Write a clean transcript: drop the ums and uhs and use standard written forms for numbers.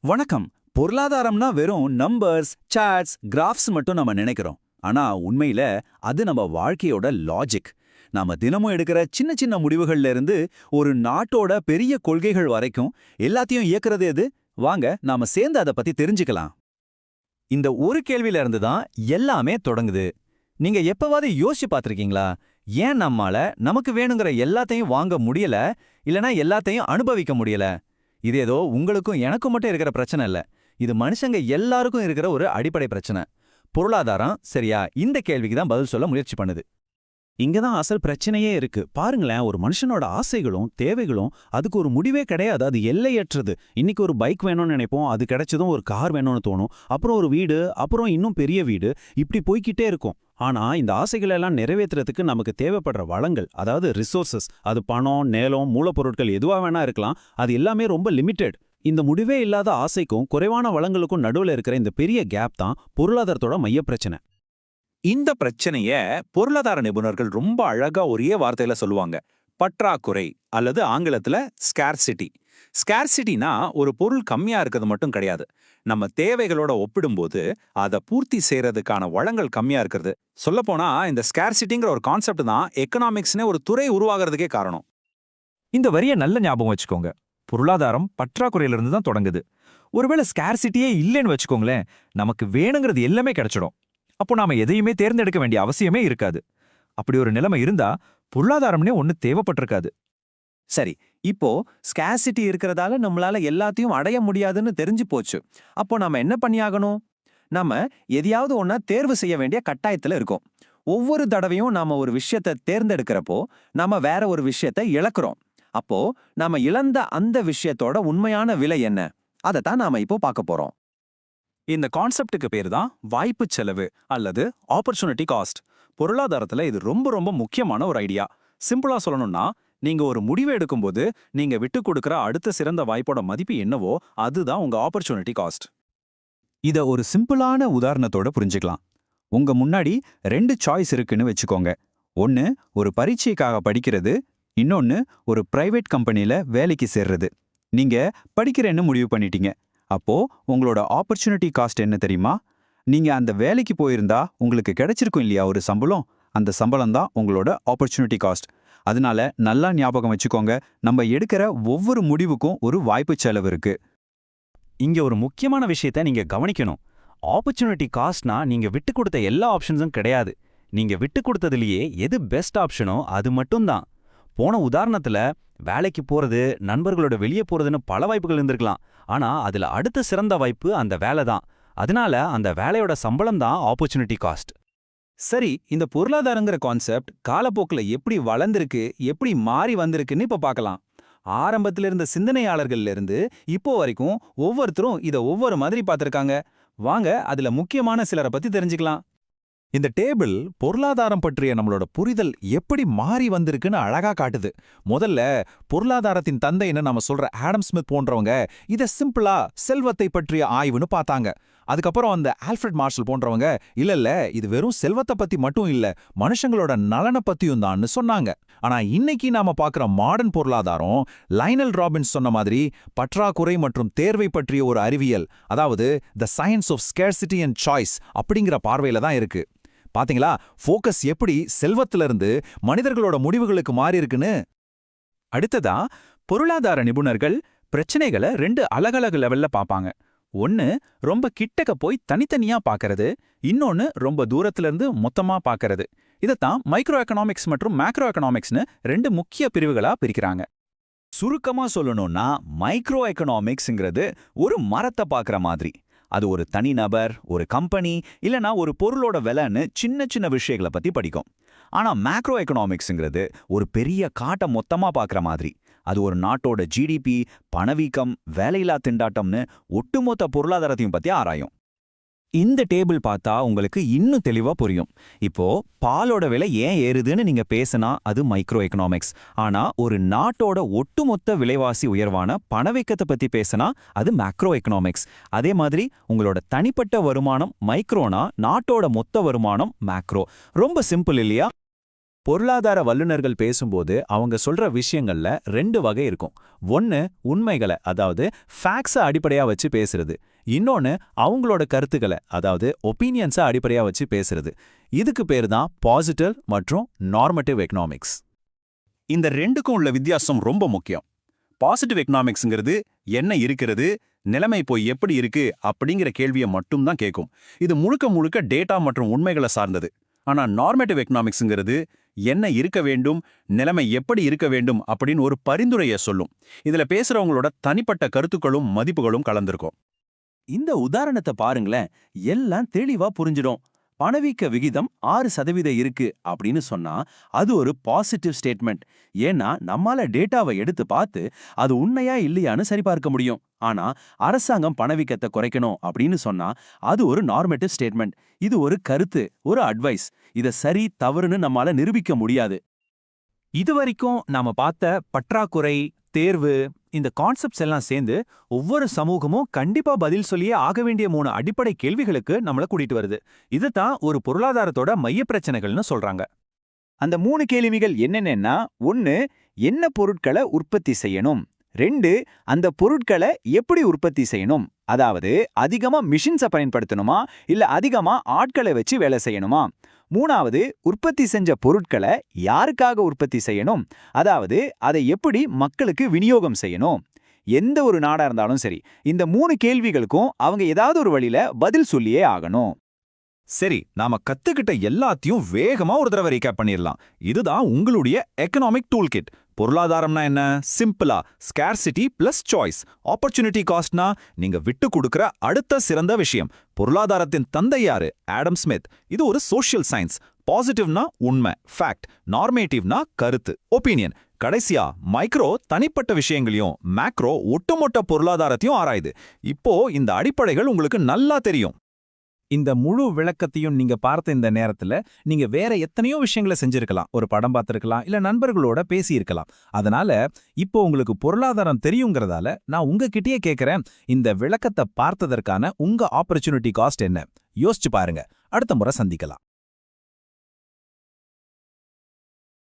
வணக்கம். பொருளாதாரம்னா வெறும் numbers, charts, graphs மட்டும் நம்ம நினைக்கிறோம். ஆனா உண்மையில அது நம்ம வாழ்க்கையோட லாஜிக். நாம தினமும் எடுக்கிற சின்ன சின்ன முடிவுகள்ல இருந்து ஒரு நாட்டோட பெரிய கொள்கைகள் வரைக்கும் எல்லாத்தையும் இயக்குறது எது? வாங்க நாம சேர்ந்து அதை பத்தி தெரிஞ்சுக்கலாம். இந்த ஒரு கேள்வியில இருந்து தான் எல்லாமே தொடங்குது. நீங்க எப்பவாவது யோசிச்சு பார்த்திருக்கீங்களா? ஏன் நம்மால நமக்கு வேணுங்கிற எல்லாத்தையும் வாங்க முடியல, இல்லனா எல்லாத்தையும் அனுபவிக்க முடியல? இது ஏதோ உங்களுக்கும் எனக்கும் மட்டும் இருக்கிற பிரச்சனை இல்ல. இது மனுஷங்க எல்லாருக்கும் இருக்கிற ஒரு அடிப்படை பிரச்சனை. பொருளாதாரம் சரியா இந்த கேள்விக்கு தான் பதில் சொல்ல முயற்சி பண்ணுது. இங்கதான் அசல் பிரச்சனையே இருக்கு. பாருங்களேன், ஒரு மனுஷனோட ஆசைகளும் தேவைகளும் அதுக்கு ஒரு முடிவே கிடையாது. அது எல்லையற்றது. இன்னைக்கு ஒரு பைக் வேணும்னு நினைப்போம், அது கிடைச்சதும் ஒரு கார் வேணும்னு தோணும், அப்புறம் ஒரு வீடு, அப்புறம் இன்னும் பெரிய வீடு, இப்படி போய்கிட்டே இருக்கும். ஆனா இந்த ஆசைகள் எல்லாம் நிறைவேற்றுறதுக்கு நமக்கு தேவைப்படுற வளங்கள், அதாவது ரிசோர்சஸ், அது பணம், நேலம், மூலப்பொருட்கள் எதுவா வேணா இருக்கலாம், அது எல்லாமே ரொம்ப லிமிடெட். இந்த முடிவே இல்லாத ஆசைக்கும் குறைவான வளங்களுக்கும் நடுவில் இருக்கிற இந்த பெரிய கேப் தான் பொருளாதாரத்தோட மைய பிரச்சனை. இந்த பிரச்சனைய பொருளாதார நிபுணர்கள் ரொம்ப அழகா ஒரே வார்த்தையில சொல்லுவாங்க. பற்றாக்குறை அல்லது ஆங்கிலத்துல ஸ்கேர்சிட்டி. ஸ்கேர்சிட்டினா ஒரு பொருள் கம்மியா இருக்கிறது மட்டும் கிடையாது. நம்ம தேவைகளோட ஒப்பிடும்போது அதை பூர்த்தி செய்யறதுக்கான வளங்கள் கம்மியா இருக்கிறது. சொல்லப்போனா இந்த ஸ்கேர்சிட்டிங்கிற ஒரு கான்செப்ட் தான் எக்கனாமிக்ஸ்னே ஒரு துறை உருவாகிறதுக்கே காரணம். இந்த வரிய நல்ல ஞாபகம் வச்சுக்கோங்க. பொருளாதாரம் பற்றாக்குறையிலிருந்து தான் தொடங்குது. ஒருவேளை ஸ்கேர்சிட்டியே இல்லைன்னு வச்சுக்கோங்களேன், நமக்கு வேணுங்கிறது எல்லாமே கிடைச்சிடும். அப்போ நாம எதையுமே தேர்ந்தெடுக்க வேண்டிய அவசியமே இருக்காது. அப்படி ஒரு நிலைமை இருந்தா பொருளாதாரம்னே ஒண்ணு தேவைப்பட்டிருக்காது. சரி, இப்போ ஸ்கேர்சிட்டி இருக்கிறதால நம்மளால எல்லாத்தையும் அடைய முடியாதுன்னு தெரிஞ்சு போச்சு. அப்போ நாம என்ன பண்ணியாகணும்? நாம எதையாவது ஒன்னா தேர்வு செய்ய வேண்டிய கட்டாயத்துல இருக்கோம். ஒவ்வொரு தடவையும் நாம ஒரு விஷயத்தை தேர்ந்தெடுக்கிறப்போ நாம வேற ஒரு விஷயத்தை இழக்கிறோம். அப்போ நாம இழந்த அந்த விஷயத்தோட உண்மையான விலை என்ன? அதைத்தான் நாம இப்போ பார்க்க போறோம். இந்த கான்செப்டுக்கு பேர் தான் வாய்ப்பு செலவு அல்லது ஆப்பர்ச்சுனிட்டி காஸ்ட். பொருளாதாரத்துல இது ரொம்ப ரொம்ப முக்கியமான ஒரு ஐடியா. சிம்பிளா சொல்லணும்னா, நீங்க ஒரு முடிவு எடுக்கும்போது நீங்க விட்டு கொடுக்கிற அடுத்த சிறந்த வாய்ப்போட மதிப்பு என்னவோ அதுதான் உங்க ஆப்பர்ச்சுனிட்டி காஸ்ட். இத ஒரு சிம்பிளான உதாரணத்தோட புரிஞ்சுக்கலாம். உங்க முன்னாடி 2 சாய்ஸ் இருக்குன்னு வச்சுக்கோங்க. ஒன்னு ஒரு பரீட்சைக்காக படிக்கிறது, இன்னொன்னு ஒரு பிரைவேட் கம்பெனில வேலைக்கு சேர்றது. நீங்க படிக்கிறேன்னு முடிவு பண்ணிட்டீங்க. அப்போ உங்களோட ஆப்பர்ச்சுனிட்டி காஸ்ட் என்ன தெரியுமா? நீங்க அந்த வேலைக்கு போயிருந்தா உங்களுக்கு கிடைச்சிருக்கும் இல்லையா ஒரு சம்பளம்? அந்த சம்பளம் தான் உங்களோட ஆப்பர்ச்சுனிட்டி காஸ்ட். அதனால நல்லா ஞாபகம் வச்சுக்கோங்க, நம்ம எடுக்கிற ஒவ்வொரு முடிவுக்கும் ஒரு வாய்ப்பு செலவு இருக்கு. இங்க ஒரு முக்கியமான விஷயத்தை நீங்க கவனிக்கணும். ஆப்பர்ச்சுனிட்டி காஸ்ட்னா நீங்க விட்டு கொடுத்த எல்லா ஆப்ஷன்ஸும் கிடையாது. நீங்க விட்டு கொடுத்ததுலயே எது பெஸ்ட் ஆப்ஷனோ அது மட்டும்தான். போன உதாரணத்துல வேலைக்கு போறது, நண்பர்களோட வெளியே போறதுன்னு பல வாய்ப்புகள் இருந்திருக்கலாம். ஆனா அதுல அடுத்த சிறந்த வாய்ப்பு அந்த வேலை தான். அதனால அந்த வேலையோட சம்பளம் தான் ஆப்பர்ச்சுனிட்டி காஸ்ட். சரி, இந்த பொருளாதாரங்கிற கான்செப்ட் காலப்போக்கில் எப்படி வளர்ந்திருக்கு, எப்படி மாறி வந்திருக்குன்னு இப்ப பார்க்கலாம். ஆரம்பத்துல இருந்த சிந்தனையாளர்கள்ல இருந்து இப்போ வரைக்கும் ஒவ்வொருத்தரும் இதை ஒவ்வொரு மாதிரி பார்த்திருக்காங்க. வாங்க அதுல முக்கியமான சிலரை பத்தி தெரிஞ்சுக்கலாம். இந்த டேபிள் பொருளாதாரம் பற்றிய நம்மளோட புரிதல் எப்படி மாறி வந்திருக்குன்னு அழகா காட்டுது. முதல்ல பொருளாதாரத்தின் தந்தைன்னு நம்ம சொல்ற ஆடம் ஸ்மித் போன்றவங்க இதை சிம்பிளா செல்வத்தை பற்றிய ஆய்வுன்னு பார்த்தாங்க. அதுக்கப்புறம் அந்த ஆல்ஃபிரட் மார்ஷல் போன்றவங்க இல்ல இது வெறும் செல்வத்தை பத்தி மட்டும் இல்ல, மனுஷங்களோட நலனை பத்தியும் தான்னு சொன்னாங்க. ஆனா இன்னைக்கு நாம பார்க்குற மாடர்ன் பொருளாதாரம் லைனல் ராபின்ஸ் சொன்ன மாதிரி பற்றாக்குறை மற்றும் தேர்வை பற்றிய ஒரு அறிவியல், அதாவது the science of scarcity and choice அப்படிங்கிற பார்வையில தான் இருக்கு. பாத்தீங்களா ஃபோக்கஸ் எப்படி செல்வத்துல இருந்து மனிதர்களோட முடிவுகளுக்கு மாறி இருக்குன்னு. அடுத்ததா பொருளாதார நிபுணர்கள் பிரச்சனைகளை 2 அலகலகு லெவல்ல பார்ப்பாங்க. ஒன்னு ரொம்ப கிட்டக்க போய் தனித்தனியா பார்க்கறது, இன்னொன்னு ரொம்ப தூரத்துல இருந்து மொத்தமா பார்க்கறது. இதைத்தான் மைக்ரோ எக்கனாமிக்ஸ் மற்றும் மேக்ரோ எக்கனாமிக்ஸ்னு 2 முக்கிய பிரிவுகளா பிரிக்கிறாங்க. சுருக்கமா சொல்லணும்னா மைக்ரோ எக்கனாமிக்ஸ்ங்கிறது ஒரு மரத்தை பார்க்குற மாதிரி. அது ஒரு தனிநபர், ஒரு கம்பெனி, இல்லனா ஒரு பொருளோட விலைன்னு சின்ன சின்ன விஷயங்களை பத்தி படிக்கும். ஆனா மேக்ரோ எக்கனாமிக்ஸ்ங்கிறது ஒரு பெரிய காட்டை மொத்தமா பார்க்குற மாதிரி. அது ஒரு நாட்டோட ஜிடிபி, பணவீக்கம், வேலையில்லா திண்டாட்டம்னு ஒட்டுமொத்த பொருளாதாரத்தையும் பத்தி ஆராயும். இந்த டேபிள் பார்த்தா உங்களுக்கு இன்னும் தெளிவா புரியும். இப்போ பாலோட விலை ஏன் ஏறுதுன்னு நீங்க பேசினா அது மைக்ரோ எக்கனாமிக்ஸ். ஆனா ஒரு நாட்டோட ஒட்டுமொத்த விலைவாசி உயர்வான பணவீக்கத்தை பத்தி பேசினா அது மேக்ரோ எக்கனாமிக்ஸ். அதே மாதிரி உங்களோட தனிப்பட்ட வருமானம் மைக்ரோனா, நாட்டோட மொத்த வருமானம் மேக்ரோ. ரொம்ப சிம்பிள் இல்லையா? பொருளாதார வல்லுநர்கள் பேசும்போது அவங்க சொல்ற விஷயங்கள்ல 2 வகை இருக்கும். ஒன்னு உண்மைகளை, அதாவது ஃபேக்ட்ஸை அடிப்படையா வச்சு பேசுறது. இன்னொன்னு அவங்களோட கருத்துக்களை, அதாவது ஒப்பீனியன்ஸை அடிப்படையா வச்சு பேசுறது. இதுக்கு பேர் தான் பாசிட்டிவ் மற்றும் நார்மட்டிவ் எக்கனாமிக்ஸ். இந்த ரெண்டுக்கும் உள்ள வித்தியாசம் ரொம்ப முக்கியம். பாசிட்டிவ் எக்கனாமிக்ஸ்ங்கிறது என்ன இருக்கிறது, நிலைமை போய் எப்படி இருக்கு அப்படிங்கிற கேள்வியை மட்டும்தான் கேட்கும். இது முழுக்க முழுக்க டேட்டா மற்றும் உண்மைகளை சார்ந்தது. ஆனா நார்மேட்டிவ் எக்கனாமிக்ஸ்ங்கிறது என்ன இருக்க வேண்டும், நிலைமை எப்படி இருக்க வேண்டும் அப்படின்னு ஒரு பரிந்துரையை சொல்லும். இதுல பேசுறவங்களோட தனிப்பட்ட கருத்துக்களும் மதிப்புகளும் கலந்திருக்கும். இந்த உதாரணத்தை பாருங்களேன், எல்லாம் தெளிவா புரிஞ்சிடும். பணவீக்க விகிதம் 6% இருக்கு அப்படின்னு சொன்னா அது ஒரு பாசிட்டிவ் ஸ்டேட்மெண்ட். ஏன்னா நம்மால டேட்டாவை எடுத்து பார்த்து அது உண்மையா இல்லையான்னு சரிபார்க்க முடியும். ஆனா அரசாங்கம் பணவீக்கத்தை குறைக்கணும் அப்படின்னு சொன்னா அது ஒரு நார்மேட்டிவ் ஸ்டேட்மெண்ட். இது ஒரு கருத்து, ஒரு அட்வைஸ். இத சரி தவறுன்னு நம்மால நிரூபிக்க முடியாது. இதுவரைக்கும் நாம பார்த்த பற்றாக்குறை, தேர்வு, இந்த கான்செப்ட்ஸ் எல்லாம் சேர்ந்து ஒவ்வொரு சமூகமும் கண்டிப்பா பதில் சொல்லியே ஆக வேண்டிய 3 அடிப்படை கேள்விகளுக்கு நம்மள கூட்டிட்டு வருது. இதுதான் ஒரு பொருளாதாரத்தோட மையப் பிரச்சனைகள்னு சொல்றாங்க. அந்த 3 கேள்விகள் என்னென்னா, 1 என்ன பொருட்களை உற்பத்தி செய்யணும், 2 அந்த பொருட்களை எப்படி உற்பத்தி செய்யணும், அதாவது அதிகமா மிஷின்ஸை பயன்படுத்தணுமா இல்ல அதிகமா ஆட்களை வச்சு வேலை செய்யணுமா, 3வது உற்பத்தி செஞ்ச பொருட்களை யாருக்காக உற்பத்தி செய்யணும், அதாவது அதை எப்படி மக்களுக்கு விநியோகம் செய்யணும். எந்த ஒரு நாடா இருந்தாலும் சரி, இந்த 3 கேள்விகளுக்கும் அவங்க ஏதாவது ஒரு வழியில பதில் சொல்லியே ஆகணும். சரி, நாம கத்துக்கிட்ட எல்லாத்தையும் வேகமா ஒரு தடவை ரீகேப் பண்ணிடலாம். இதுதான் உங்களுடைய எக்கனாமிக் டூல் கிட். பொருளாதாரம்னா என்ன? சிம்பிளா ஸ்கேர்சிட்டி பிளஸ் சாய்ஸ். ஆப்பர்ச்சுனிட்டி காஸ்ட்னா நீங்க விட்டு கொடுக்கிற அடுத்த சிறந்த விஷயம். பொருளாதாரத்தின் தந்தை யாரு? Adam Smith. இது ஒரு சோஷியல் சயின்ஸ். பாசிட்டிவ்னா உண்மை, ஃபேக்ட். நார்மேட்டிவ்னா கருத்து, ஒப்பீனியன். கடைசியா மைக்ரோ தனிப்பட்ட விஷயங்களையும், மேக்ரோ ஒட்டுமொத்த பொருளாதாரத்தையும் ஆராயுது. இப்போ இந்த அடிப்படைகள் உங்களுக்கு நல்லா தெரியும். இந்த முழு விளக்கத்தையும் நீங்க பார்த்த இந்த நேரத்துல நீங்க வேற எத்தனையோ விஷயங்களை செஞ்சிருக்கலாம். ஒரு படம் பார்த்திருக்கலாம், இல்ல நண்பர்களோட பேசியிருக்கலாம். அதனால இப்போ உங்களுக்கு பொருளாதாரம் தெரியுங்கிறதால நான் உங்ககிட்டயே கேட்கிறேன், இந்த விளக்கத்தை பார்த்ததற்கான உங்க ஆப்பர்ச்சுனிட்டி காஸ்ட் என்ன? யோசிச்சு பாருங்க. அடுத்த முறை சந்திக்கலாம்.